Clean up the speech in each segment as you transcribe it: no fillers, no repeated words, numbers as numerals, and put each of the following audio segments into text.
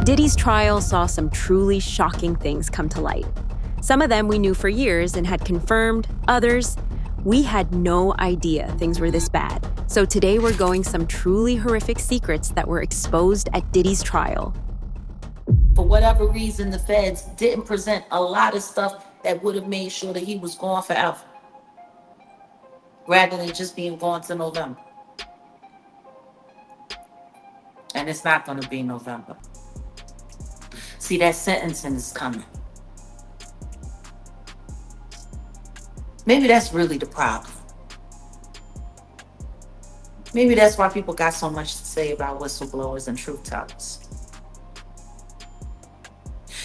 Diddy's trial saw some truly shocking things come to light. Some of them we knew for years and had confirmed, others, we had no idea things were this bad. So today we're going some truly horrific secrets that were exposed at Diddy's trial. For whatever reason, the feds didn't present a lot of stuff that would have made sure that he was gone forever, rather than just being gone to November. And it's not going to be November. See, that sentencing is coming. Maybe that's really the problem. Maybe that's why people got so much to say about whistleblowers and truth tellers.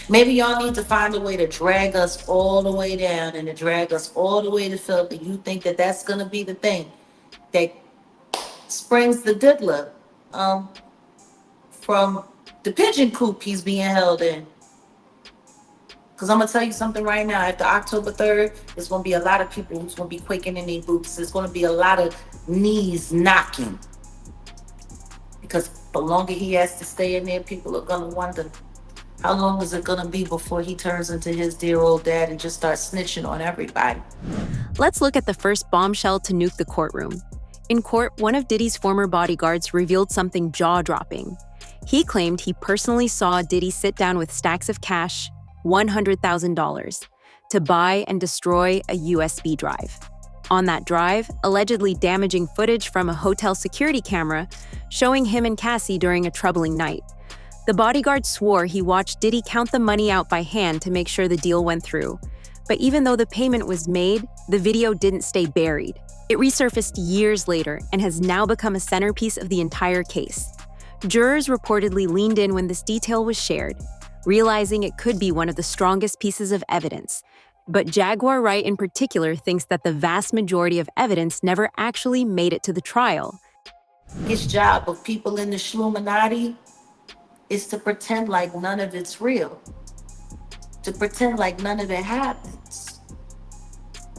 Maybe y'all need to find a way to drag us all the way down and to drag us all the way to filth. You think that that's going to be the thing that springs the diddler from the pigeon coop he's being held in. Because I'm going to tell you something right now. After October 3rd, there's going to be a lot of people who's going to be quaking in their boots. There's going to be a lot of knees knocking. Because the longer he has to stay in there, people are going to wonder, how long is it going to be before he turns into his dear old dad and just starts snitching on everybody? Let's look at the first bombshell to nuke the courtroom. In court, one of Diddy's former bodyguards revealed something jaw-dropping. He claimed he personally saw Diddy sit down with stacks of cash, $100,000, to buy and destroy a USB drive. On that drive, allegedly damaging footage from a hotel security camera showing him and Cassie during a troubling night. The bodyguard swore he watched Diddy count the money out by hand to make sure the deal went through. But even though the payment was made, the video didn't stay buried. It resurfaced years later and has now become a centerpiece of the entire case. Jurors reportedly leaned in when this detail was shared, realizing it could be one of the strongest pieces of evidence. But Jaguar Wright in particular thinks that the vast majority of evidence never actually made it to the trial. His job of people in the Shluminati is to pretend like none of it's real, to pretend like none of it happens,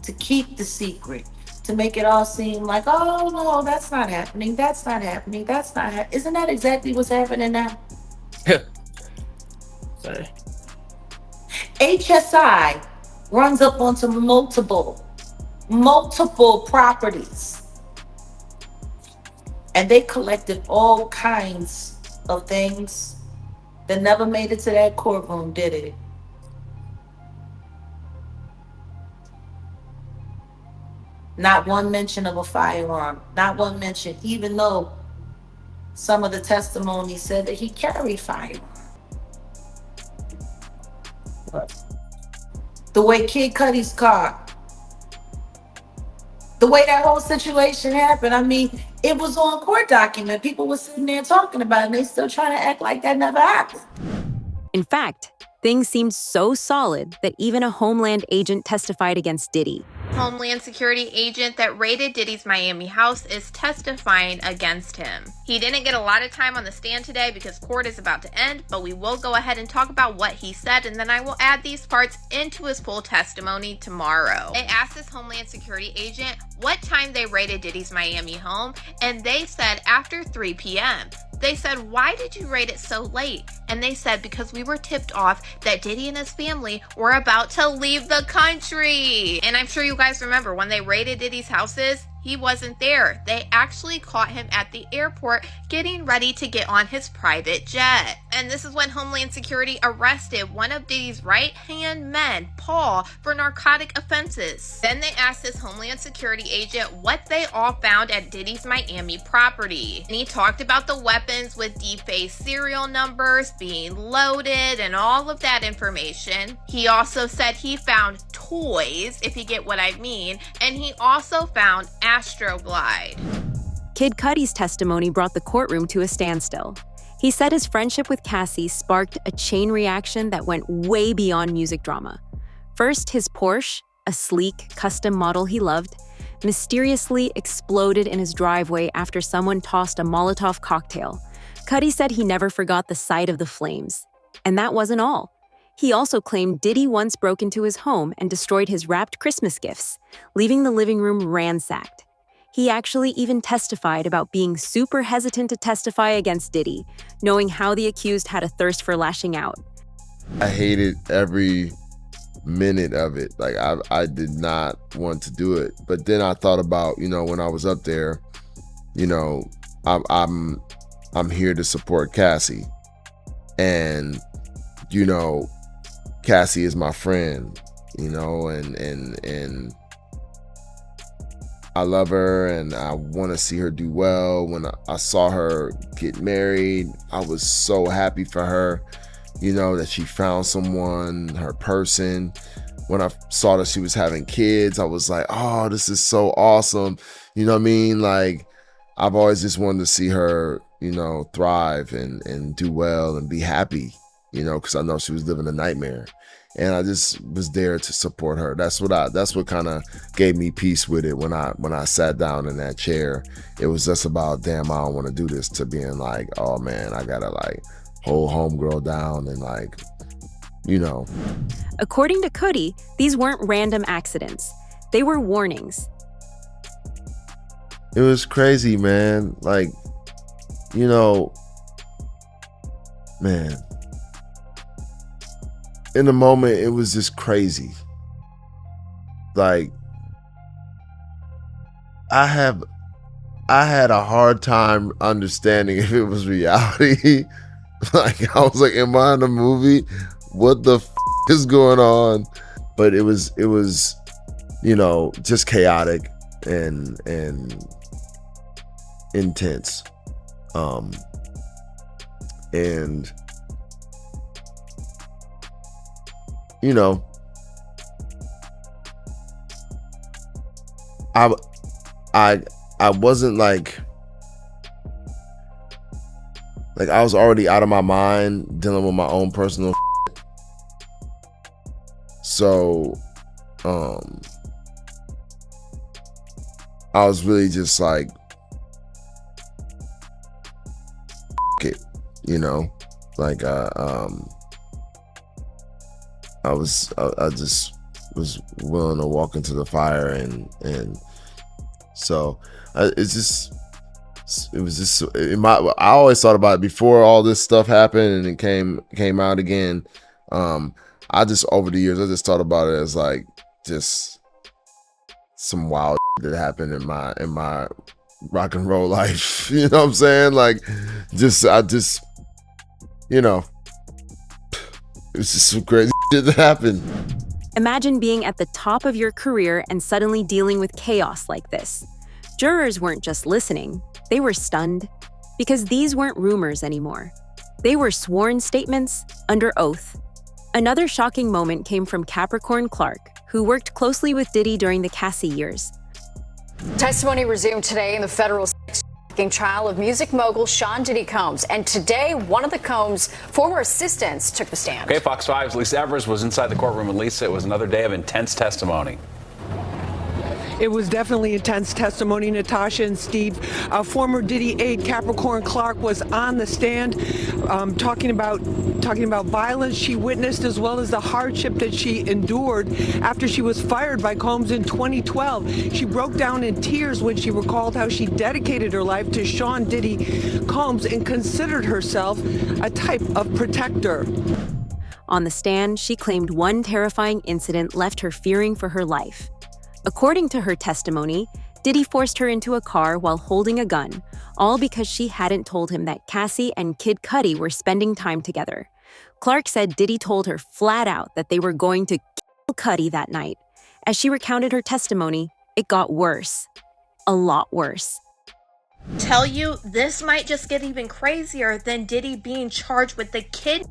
to keep the secret, to make it all seem like, oh no, that's not happening, that's not happening, that's not happening. Isn't that exactly what's happening now? Sorry. HSI runs up onto multiple properties, and they collected all kinds of things that never made it to that courtroom, did it? Not one mention of a firearm, not one mention, even though some of the testimony said that he carried firearm. The way Kid Cudi's car, the way that whole situation happened, I mean, it was on court document. People were sitting there talking about it, and they still trying to act like that never happened. In fact, things seemed so solid that even a Homeland agent testified against Diddy. Homeland Security agent that raided Diddy's Miami house is testifying against him. He didn't get a lot of time on the stand today because court is about to end, but we will go ahead and talk about what he said, and then I will add these parts into his full testimony tomorrow. They asked this Homeland Security agent what time they raided Diddy's Miami home, and they said after 3 p.m. They said, why did you raid it so late? And they said, because we were tipped off that Diddy and his family were about to leave the country. And I'm sure you guys remember when they raided Diddy's houses, he wasn't there. They actually caught him at the airport getting ready to get on his private jet. And this is when Homeland Security arrested one of Diddy's right-hand men, Paul, for narcotic offenses. Then they asked this Homeland Security agent what they all found at Diddy's Miami property. And he talked about the weapons with defaced serial numbers being loaded and all of that information. He also said he found toys, if you get what I mean, and he also found Astroglide. Kid Cudi's testimony brought the courtroom to a standstill. He said his friendship with Cassie sparked a chain reaction that went way beyond music drama. First, his Porsche, a sleek, custom model he loved, mysteriously exploded in his driveway after someone tossed a Molotov cocktail. Cudi said he never forgot the sight of the flames. And that wasn't all. He also claimed Diddy once broke into his home and destroyed his wrapped Christmas gifts, leaving the living room ransacked. He actually even testified about being super hesitant to testify against Diddy, knowing how the accused had a thirst for lashing out. I hated every minute of it. Like I did not want to do it. But then I thought about, when I was up there, I'm here to support Cassie. And, Cassie is my friend, and I love her and I want to see her do well. When I saw her get married, I was so happy for her, that she found someone, her person. When I saw that she was having kids, I was like, oh, this is so awesome. You know what I mean? Like, I've always just wanted to see her, thrive and do well and be happy, because I know she was living a nightmare. And I just was there to support her. That's what kind of gave me peace with it when I sat down in that chair. It was just about, damn, I don't want to do this, to being like, oh man, I gotta like hold homegirl down and like, According to Cudi, these weren't random accidents. They were warnings. It was crazy, man. Like, man. In the moment, it was just crazy. Like, I had a hard time understanding if it was reality. Like, I was like, am I in a movie? What the is going on? But it was, just chaotic and intense. And I wasn't like I was already out of my mind dealing with my own personal shit. So I was really just like it, like I just was willing to walk into the fire and so I always thought about it before all this stuff happened and it came out again. I just, over the years, I just thought about it as like just some wild that happened in my rock and roll life. You know what I'm saying? Like, it was just some crazy shit that happened. Imagine being at the top of your career and suddenly dealing with chaos like this. Jurors weren't just listening, they were stunned. Because these weren't rumors anymore. They were sworn statements under oath. Another shocking moment came from Capricorn Clark, who worked closely with Diddy during the Cassie years. Testimony resumed today in the federal sex trafficking trial of music mogul Sean Diddy Combs. And today, one of the Combs' former assistants took the stand. Okay, Fox 5's Lisa Evers was inside the courtroom. And Lisa, it was another day of intense testimony. It was definitely intense testimony, Natasha and Steve. Former Diddy aide Capricorn Clark was on the stand talking about violence she witnessed as well as the hardship that she endured after she was fired by Combs in 2012. She broke down in tears when she recalled how she dedicated her life to Sean Diddy Combs and considered herself a type of protector. On the stand, she claimed one terrifying incident left her fearing for her life. According to her testimony, Diddy forced her into a car while holding a gun, all because she hadn't told him that Cassie and Kid Cudi were spending time together. Clark said Diddy told her flat out that they were going to kill Cudi that night. As she recounted her testimony, it got worse. A lot worse. Tell you, this might just get even crazier than Diddy being charged with the kid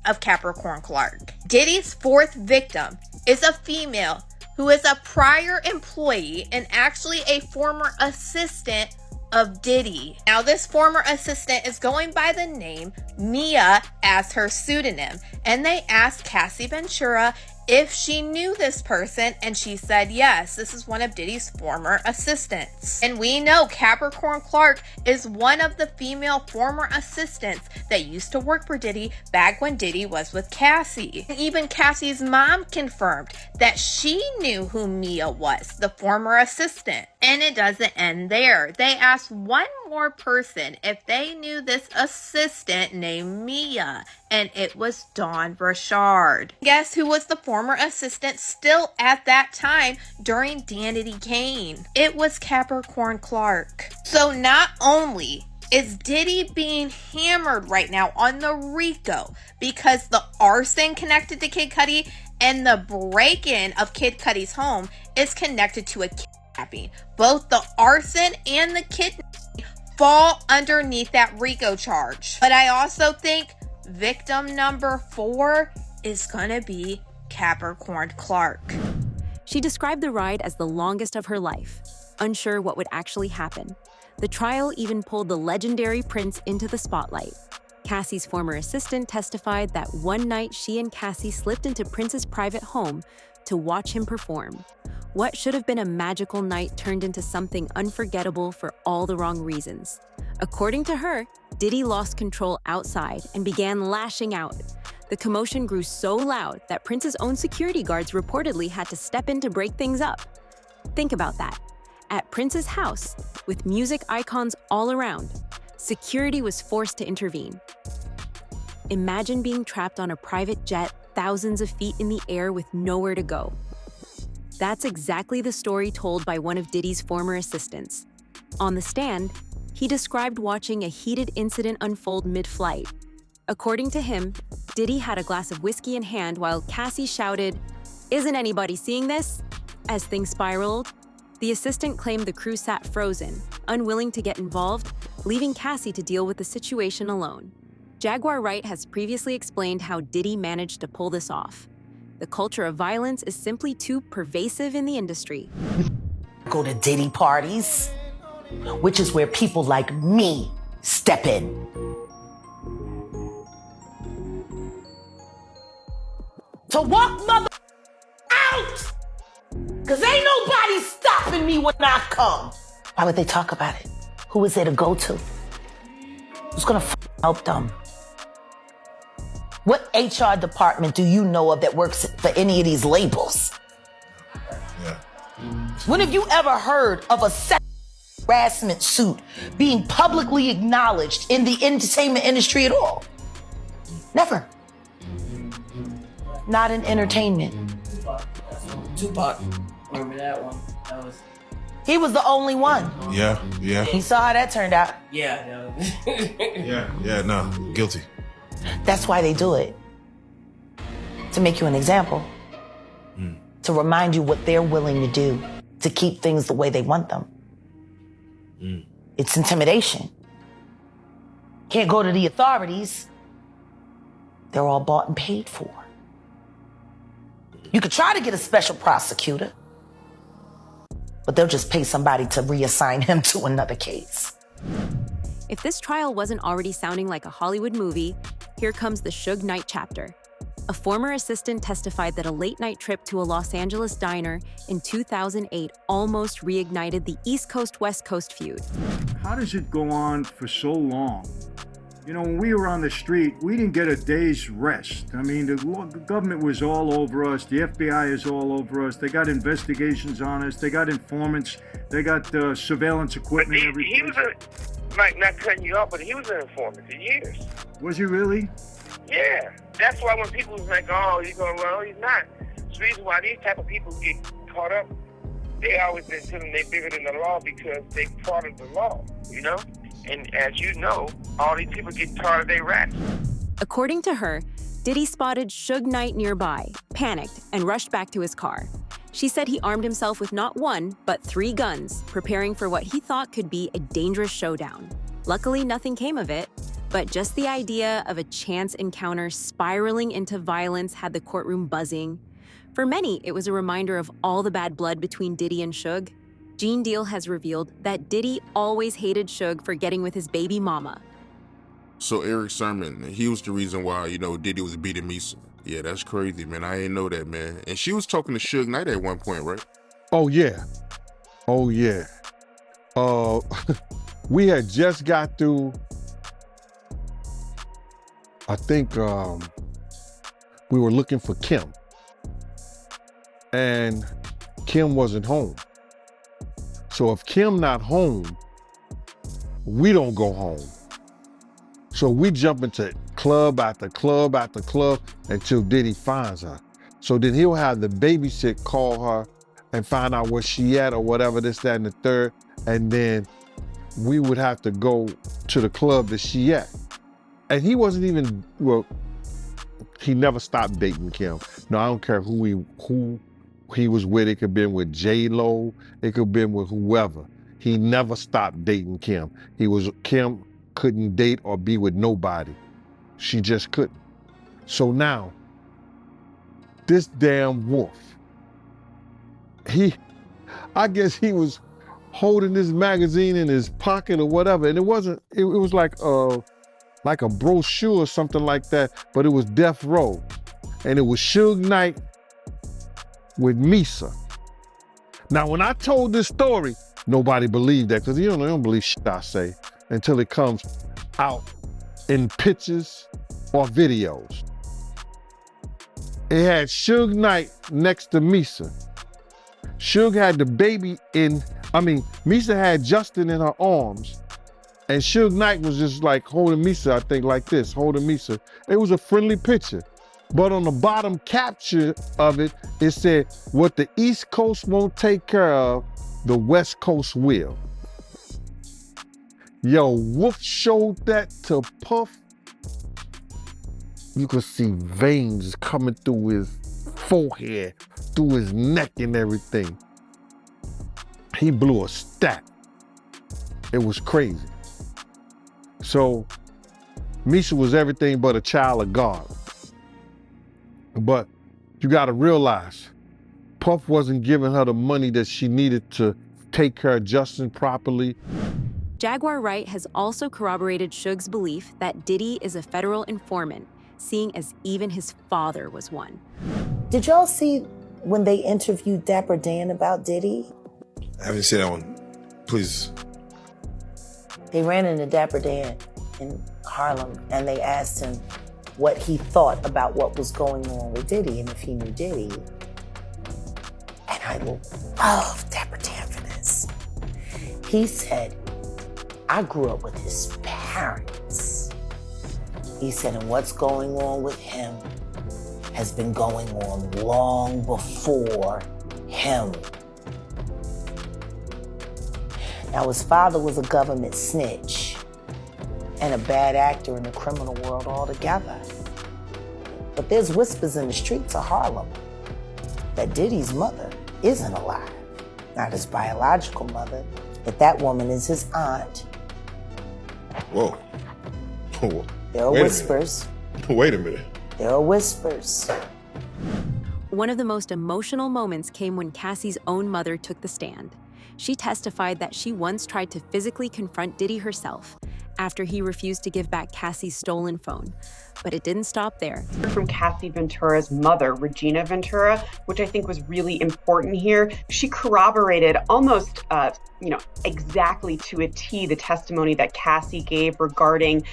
of Capricorn Clark. Diddy's fourth victim is a female who is a prior employee and actually a former assistant of Diddy. Now, this former assistant is going by the name Mia as her pseudonym, and they asked Cassie Ventura if she knew this person, and she said yes, this is one of Diddy's former assistants. And we know Capricorn Clark is one of the female former assistants that used to work for Diddy back when Diddy was with Cassie. And even Cassie's mom confirmed that she knew who Mia was, the former assistant. And it doesn't end there. They asked one more person if they knew this assistant named Mia, and it was Dawn Richard. Guess who was the former assistant still at that time during Danity Kane? It was Capricorn Clark. So not only is Diddy being hammered right now on the RICO because the arson connected to Kid Cudi and the break-in of Kid Cudi's home is connected to a kidnapping. Both the arson and the kidnapping fall underneath that RICO charge. But I also think victim number 4 is gonna be Capricorn Clark. She described the ride as the longest of her life, unsure what would actually happen. The trial even pulled the legendary Prince into the spotlight. Cassie's former assistant testified that one night she and Cassie slipped into Prince's private home to watch him perform. What should have been a magical night turned into something unforgettable for all the wrong reasons. According to her, Diddy lost control outside and began lashing out. The commotion grew so loud that Prince's own security guards reportedly had to step in to break things up. Think about that. At Prince's house, with music icons all around, security was forced to intervene. Imagine being trapped on a private jet thousands of feet in the air with nowhere to go. That's exactly the story told by one of Diddy's former assistants. On the stand, he described watching a heated incident unfold mid-flight. According to him, Diddy had a glass of whiskey in hand while Cassie shouted, "Isn't anybody seeing this?" As things spiraled, the assistant claimed the crew sat frozen, unwilling to get involved, leaving Cassie to deal with the situation alone. Jaguar Wright has previously explained how Diddy managed to pull this off. The culture of violence is simply too pervasive in the industry. Go to Diddy parties, which is where people like me step in. To walk mother out! Cause ain't nobody stopping me when I come. Why would they talk about it? Who is there to go to? Who's gonna help them? What HR department do you know of that works for any of these labels? Yeah. When have you ever heard of a sexual harassment suit being publicly acknowledged in the entertainment industry at all? Never. Not in entertainment. Tupac. Remember that one? That was. He was the only one. Yeah. He saw how that turned out. Yeah. No, guilty. That's why they do it. To make you an example. To remind you what they're willing to do to keep things the way they want them. It's intimidation. Can't go to the authorities. They're all bought and paid for. You could try to get a special prosecutor, but they'll just pay somebody to reassign him to another case. If this trial wasn't already sounding like a Hollywood movie, here comes the Suge Knight chapter. A former assistant testified that a late-night trip to a Los Angeles diner in 2008 almost reignited the East Coast-West Coast feud. How does it go on for so long? You know, when we were on the street, we didn't get a day's rest. I mean, the government was all over us. The FBI is all over us. They got investigations on us. They got informants. They got surveillance equipment. He was not cutting you off, but he was an informant for years. Was he really? Yeah. That's why when people was like, oh, he's going to run, oh, he's not. It's the reason why these type of people get caught up. They always been telling them they bigger than the law because they part of the law, you know? And as you know, all these people get tired of their raps. According to her, Diddy spotted Suge Knight nearby, panicked, and rushed back to his car. She said he armed himself with not 1, but 3 guns, preparing for what he thought could be a dangerous showdown. Luckily, nothing came of it, but just the idea of a chance encounter spiraling into violence had the courtroom buzzing. For many, it was a reminder of all the bad blood between Diddy and Suge. Gene Deal has revealed that Diddy always hated Suge for getting with his baby mama. So Eric Sermon, he was the reason why, Diddy was beating me Yeah, that's crazy, man. I didn't know that, man. And she was talking to Suge Knight at one point, right? Oh yeah. Oh yeah. We had just got through, I think we were looking for Kim. And Kim wasn't home. So if Kim not home, we don't go home. So we jump into club after club after club until Diddy finds her. So then he'll have the babysit call her and find out where she at or whatever, this, that, and the third. And then we would have to go to the club that she at. And he wasn't even, well, he never stopped dating Kim. No, I don't care who he was with. It could have been with J-Lo. It could have been with whoever. He never stopped dating Kim. Kim couldn't date or be with nobody. She just couldn't. So now, this damn wolf, I guess he was holding this magazine in his pocket or whatever, and it was like a brochure or something like that, but it was Death Row. And it was Suge Knight with Misa. Now, when I told this story, nobody believed that, because they don't believe shit I say until it comes out in pictures or videos. It had Suge Knight next to Misa. Suge had the baby Misa had Justin in her arms, and Suge Knight was just like holding Misa, I think like this, holding Misa. It was a friendly picture. But on the bottom capture of it, it said, what the East Coast won't take care of, the West Coast will. Yo, Wolf showed that to Puff. You could see veins coming through his forehead, through his neck and everything. He blew a stack. It was crazy. So, Misa was everything but a child of God. But you gotta realize, Puff wasn't giving her the money that she needed to take care of Justin properly. Jaguar Wright has also corroborated Suge's belief that Diddy is a federal informant, seeing as even his father was one. Did y'all see when they interviewed Dapper Dan about Diddy? I haven't seen that one. Please. They ran into Dapper Dan in Harlem and they asked him what he thought about what was going on with Diddy and if he knew Diddy. And I love Dapper Dan for this. He said, I grew up with his parents. He said, and what's going on with him has been going on long before him. Now, his father was a government snitch and a bad actor in the criminal world altogether. But there's whispers in the streets of Harlem that Diddy's mother isn't alive. Not his biological mother, but that woman is his aunt. Whoa. There are whispers. Wait a minute. There are whispers. One of the most emotional moments came when Cassie's own mother took the stand. She testified that she once tried to physically confront Diddy herself after he refused to give back Cassie's stolen phone. But it didn't stop there. From Cassie Ventura's mother, Regina Ventura, which I think was really important here. She corroborated almost, exactly to a T the testimony that Cassie gave regarding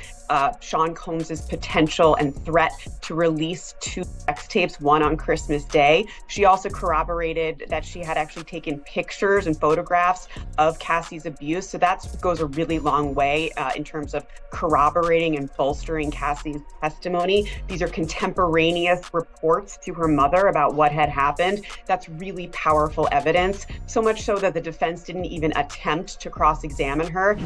Sean Combs's potential and threat to release 2 sex tapes, one on Christmas Day. She also corroborated that she had actually taken pictures and photographs of Cassie's abuse. So that goes a really long way in terms of corroborating and bolstering Cassie's testimony. These are contemporaneous reports to her mother about what had happened. That's really powerful evidence, so much so that the defense didn't even attempt to cross-examine her.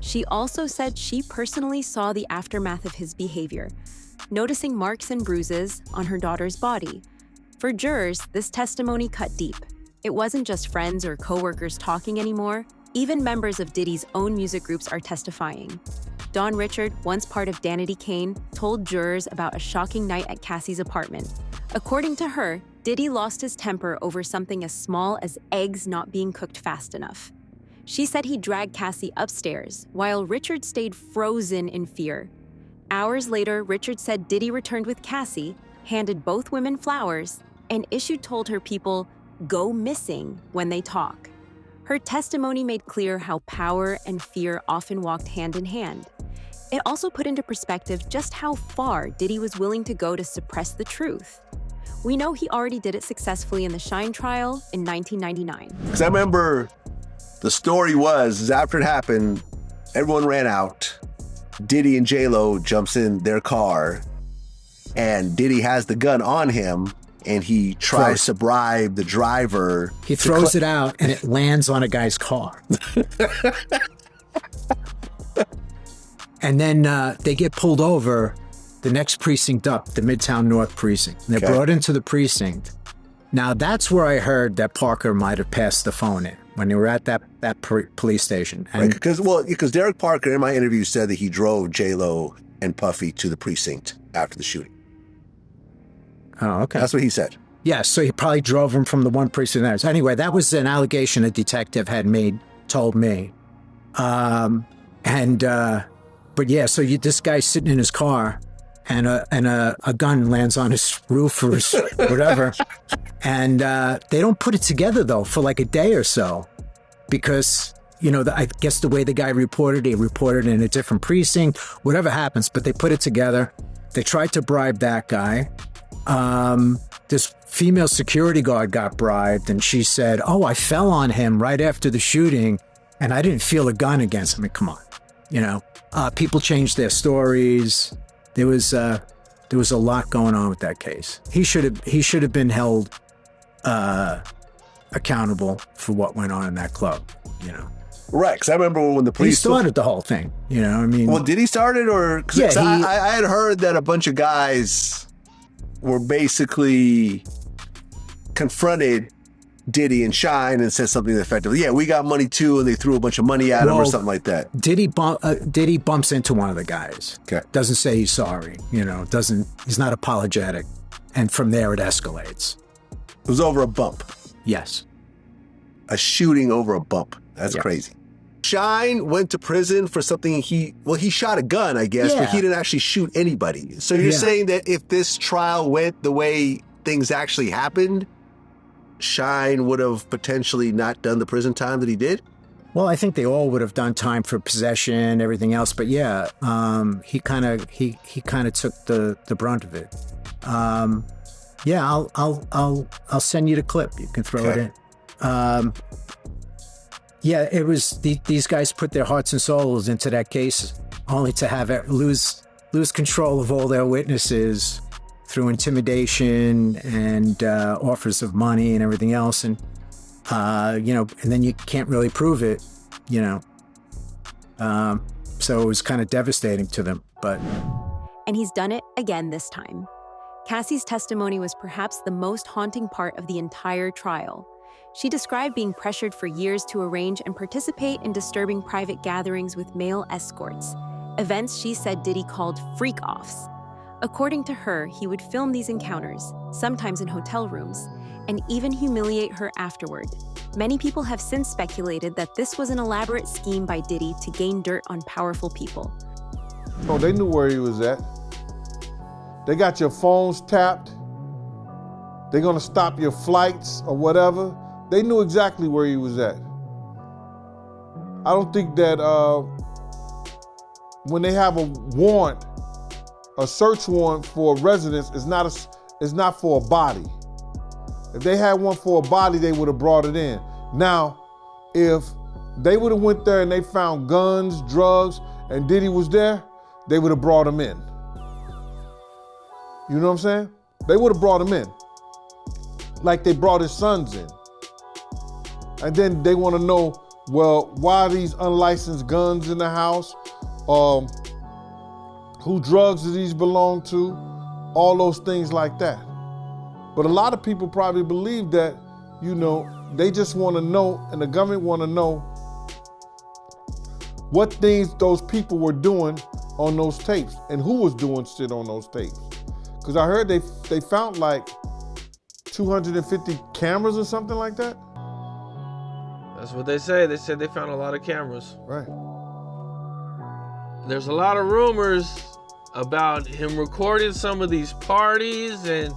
She also said she personally saw the aftermath of his behavior, noticing marks and bruises on her daughter's body. For jurors, this testimony cut deep. It wasn't just friends or coworkers talking anymore. Even members of Diddy's own music groups are testifying. Dawn Richard, once part of Danity Kane, told jurors about a shocking night at Cassie's apartment. According to her, Diddy lost his temper over something as small as eggs not being cooked fast enough. She said he dragged Cassie upstairs, while Richard stayed frozen in fear. Hours later, Richard said Diddy returned with Cassie, handed both women flowers, and Issue told her people, "Go missing" when they talk. Her testimony made clear how power and fear often walked hand in hand. It also put into perspective just how far Diddy was willing to go to suppress the truth. We know he already did it successfully in the Shine trial in 1999. Because I remember the story was after it happened, everyone ran out. Diddy and J-Lo jumps in their car, and Diddy has the gun on him, and he tries to bribe the driver. He throws it out, and it lands on a guy's car. And then they get pulled over the next precinct up, the Midtown North precinct. And they're brought into the precinct. Now, that's where I heard that Parker might have passed the phone in, when they were at that police station. And Because Derek Parker, in my interview, said that he drove J-Lo and Puffy to the precinct after the shooting. Oh, okay. That's what he said. Yeah, so he probably drove him from the one precinct there. So anyway, that was an allegation a detective had told me. But yeah, so this guy's sitting in his car, and a gun lands on his roof or whatever. And they don't put it together, though, for like a day or so. Because, I guess the way the guy reported, he reported in a different precinct, whatever happens. But they put it together. They tried to bribe that guy. This female security guard got bribed, and she said, "Oh, I fell on him right after the shooting, and I didn't feel a gun against him." I mean, come on, people changed their stories. There was a lot going on with that case. He should have been held accountable for what went on in that club. Right, because I remember when the police started the whole thing. Well, did he start it, or? Yeah, I had heard that a bunch of guys were basically confronted Diddy and Shine and said something effectively, "Yeah, we got money too," and they threw a bunch of money at him or something like that. Diddy bumps into one of the guys. Okay. Doesn't say he's sorry. He's not apologetic, and from there it escalates. It was over a bump. Yes. A shooting over a bump. That's crazy. Shine went to prison for something he shot a gun, I guess, but he didn't actually shoot anybody. So you're saying that if this trial went the way things actually happened, Shine would have potentially not done the prison time that he did? Well, I think they all would have done time for possession, everything else. But yeah, he kind of took the brunt of it. I'll send you the clip. You can throw it in. Yeah, it was these guys put their hearts and souls into that case, only to have it lose control of all their witnesses through intimidation and offers of money and everything else, and and then you can't really prove it, so it was kind of devastating to them. And he's done it again this time. Cassie's testimony was perhaps the most haunting part of the entire trial. She described being pressured for years to arrange and participate in disturbing private gatherings with male escorts, events she said Diddy called freak-offs. According to her, he would film these encounters, sometimes in hotel rooms, and even humiliate her afterward. Many people have since speculated that this was an elaborate scheme by Diddy to gain dirt on powerful people. Oh, they knew where he was at. They got your phones tapped. They're gonna stop your flights or whatever. They knew exactly where he was at. I don't think that when they have a warrant, a search warrant for a residence is not for a body. If they had one for a body, they would have brought it in. Now, if they would have went there and they found guns, drugs, and Diddy was there, they would have brought him in. You know what I'm saying? They would have brought him in. Like they brought his sons in. And then they want to know, well, why are these unlicensed guns in the house? Who drugs do these belong to? All those things like that. But a lot of people probably believe that, they just want to know, and the government want to know what things those people were doing on those tapes and who was doing shit on those tapes. Because I heard they found like 250 cameras or something like that. That's what they say. They said they found a lot of cameras. Right. There's a lot of rumors about him recording some of these parties, and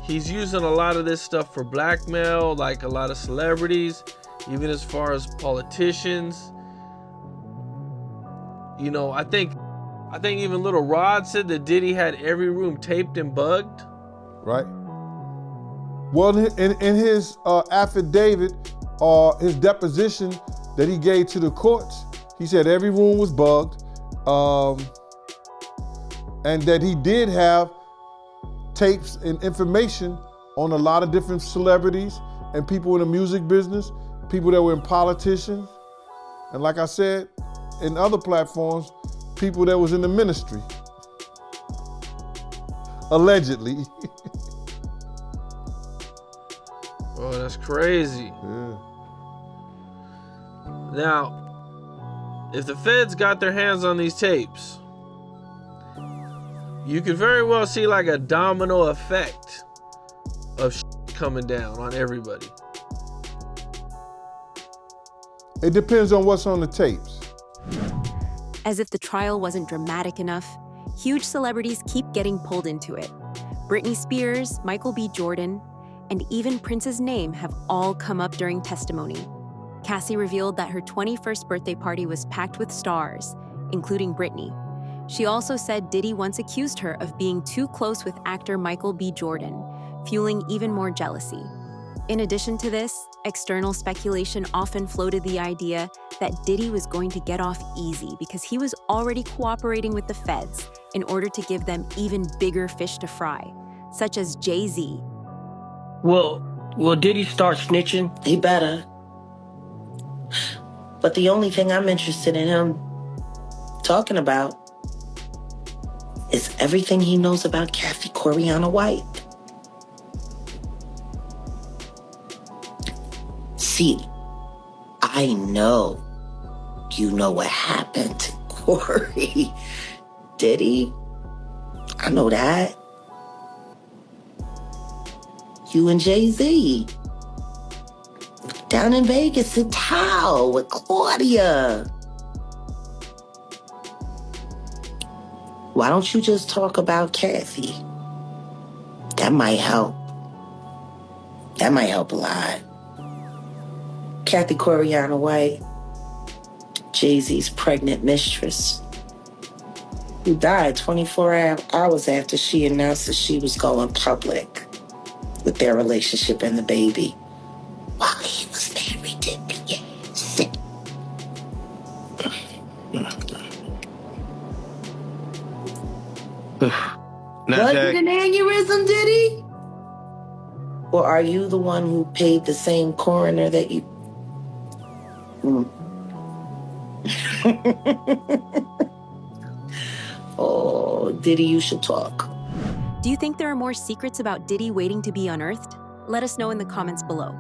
he's using a lot of this stuff for blackmail, like a lot of celebrities, even as far as politicians. You know, I think even Little Rod said that Diddy had every room taped and bugged. Right. Well, in his affidavit or his deposition that he gave to the courts, he said every room was bugged, and that he did have tapes and information on a lot of different celebrities and people in the music business, people that were in politicians, and like I said, in other platforms, people that was in the ministry, allegedly. Oh, that's crazy. Yeah. Now, if the feds got their hands on these tapes, you could very well see like a domino effect of coming down on everybody. It depends on what's on the tapes. As if the trial wasn't dramatic enough, huge celebrities keep getting pulled into it. Britney Spears, Michael B. Jordan, and even Prince's name have all come up during testimony. Cassie revealed that her 21st birthday party was packed with stars, including Britney. She also said Diddy once accused her of being too close with actor Michael B. Jordan, fueling even more jealousy. In addition to this, external speculation often floated the idea that Diddy was going to get off easy because he was already cooperating with the feds in order to give them even bigger fish to fry, such as Jay-Z. Will Diddy start snitching? He better. But the only thing I'm interested in him talking about is everything he knows about Kathy Coriana White. See, I know you know what happened to Corey. Diddy, I know that. You and Jay-Z down in Vegas at Tao with Claudia. Why don't you just talk about Cassie? That might help. That might help a lot. Kathy Coriana White, Jay-Z's pregnant mistress, who died 24 hours after she announced that she was going public with their relationship and the baby while he was married to Beyonce. What, did an aneurysm, Diddy? Or are you the one who paid the same coroner that you... Oh, Diddy, you should talk. Do you think there are more secrets about Diddy waiting to be unearthed? Let us know in the comments below.